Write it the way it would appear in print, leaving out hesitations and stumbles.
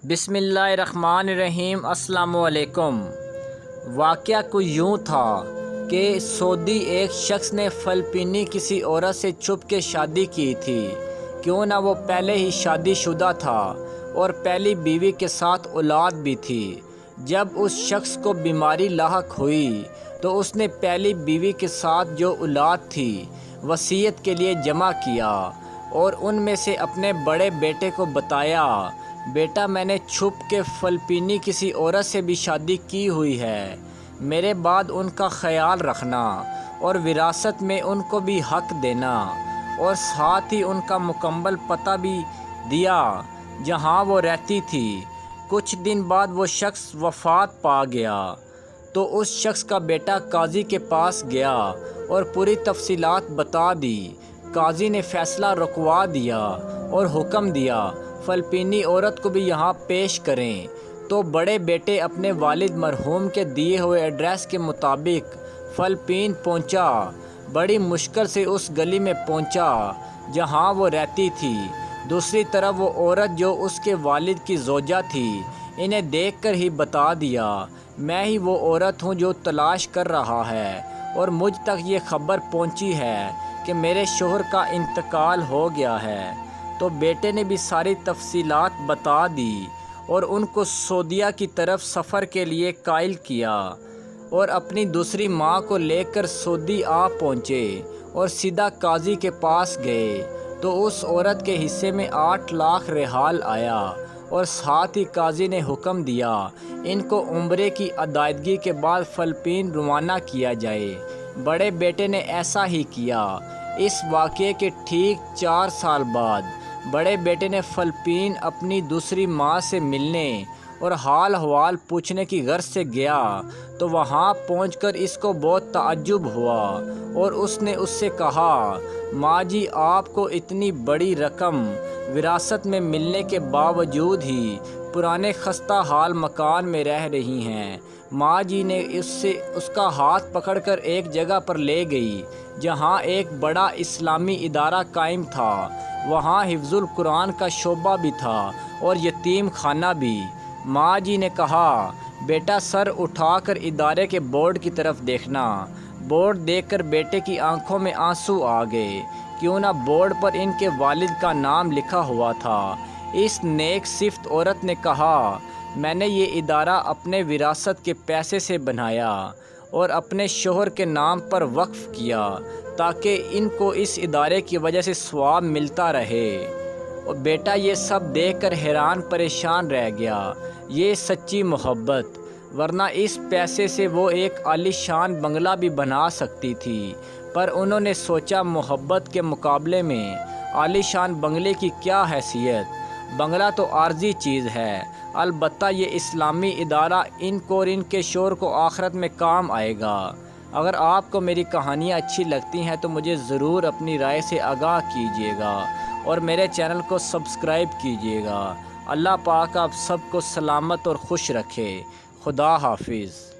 بسم اللہ الرحمن الرحیم۔ السلام علیکم۔ واقعہ کوئی یوں تھا کہ سعودی ایک شخص نے فلپینی کسی عورت سے چھپ کے شادی کی تھی، کیوں نہ وہ پہلے ہی شادی شدہ تھا اور پہلی بیوی کے ساتھ اولاد بھی تھی۔ جب اس شخص کو بیماری لاحق ہوئی تو اس نے پہلی بیوی کے ساتھ جو اولاد تھی وصیت کے لیے جمع کیا اور ان میں سے اپنے بڑے بیٹے کو بتایا، بیٹا میں نے چھپ کے فلپینی کسی عورت سے بھی شادی کی ہوئی ہے، میرے بعد ان کا خیال رکھنا اور وراثت میں ان کو بھی حق دینا، اور ساتھ ہی ان کا مکمل پتہ بھی دیا جہاں وہ رہتی تھی۔ کچھ دن بعد وہ شخص وفات پا گیا تو اس شخص کا بیٹا قاضی کے پاس گیا اور پوری تفصیلات بتا دی۔ قاضی نے فیصلہ رکوا دیا اور حکم دیا فلپینی عورت کو بھی یہاں پیش کریں، تو بڑے بیٹے اپنے والد مرحوم کے دیے ہوئے ایڈریس کے مطابق فلپین پہنچا۔ بڑی مشکل سے اس گلی میں پہنچا جہاں وہ رہتی تھی۔ دوسری طرف وہ عورت جو اس کے والد کی زوجہ تھی، انہیں دیکھ کر ہی بتا دیا، میں ہی وہ عورت ہوں جو تلاش کر رہا ہے، اور مجھ تک یہ خبر پہنچی ہے کہ میرے شوہر کا انتقال ہو گیا ہے۔ تو بیٹے نے بھی ساری تفصیلات بتا دی اور ان کو سعودیہ کی طرف سفر کے لیے قائل کیا، اور اپنی دوسری ماں کو لے کر سعودی آ پہنچے اور سیدھا قاضی کے پاس گئے۔ تو اس عورت کے حصے میں 8 لاکھ ریال آیا، اور ساتھ ہی قاضی نے حکم دیا ان کو عمرے کی ادائیگی کے بعد فلپین روانہ کیا جائے۔ بڑے بیٹے نے ایسا ہی کیا۔ اس واقعے کے ٹھیک 4 سال بعد بڑے بیٹے نے فلپین اپنی دوسری ماں سے ملنے اور حال احوال پوچھنے کی غرض سے گیا، تو وہاں پہنچ کر اس کو بہت تعجب ہوا اور اس نے اس سے کہا، ماں جی آپ کو اتنی بڑی رقم وراثت میں ملنے کے باوجود ہی پرانے خستہ حال مکان میں رہ رہی ہیں۔ ماں جی نے اس کا ہاتھ پکڑ کر ایک جگہ پر لے گئی جہاں ایک بڑا اسلامی ادارہ قائم تھا، وہاں حفظ القرآن کا شعبہ بھی تھا اور یتیم خانہ بھی۔ ماں جی نے کہا، بیٹا سر اٹھا کر ادارے کے بورڈ کی طرف دیکھنا۔ بورڈ دیکھ کر بیٹے کی آنکھوں میں آنسو آ گئے، کیوں نہ بورڈ پر ان کے والد کا نام لکھا ہوا تھا۔ اس نیک صفت عورت نے کہا، میں نے یہ ادارہ اپنے وراثت کے پیسے سے بنایا اور اپنے شوہر کے نام پر وقف کیا تاکہ ان کو اس ادارے کی وجہ سے ثواب ملتا رہے۔ اور بیٹا یہ سب دیکھ کر حیران پریشان رہ گیا۔ یہ سچی محبت، ورنہ اس پیسے سے وہ ایک عالی شان بنگلہ بھی بنا سکتی تھی، پر انہوں نے سوچا محبت کے مقابلے میں عالی شان بنگلے کی کیا حیثیت، بنگلہ تو عارضی چیز ہے۔ البتہ یہ اسلامی ادارہ ان کو اور ان کے شوہر کو آخرت میں کام آئے گا۔ اگر آپ کو میری کہانیاں اچھی لگتی ہیں تو مجھے ضرور اپنی رائے سے آگاہ کیجیے گا اور میرے چینل کو سبسکرائب کیجیے گا۔ اللہ پاک آپ سب کو سلامت اور خوش رکھے۔ خدا حافظ۔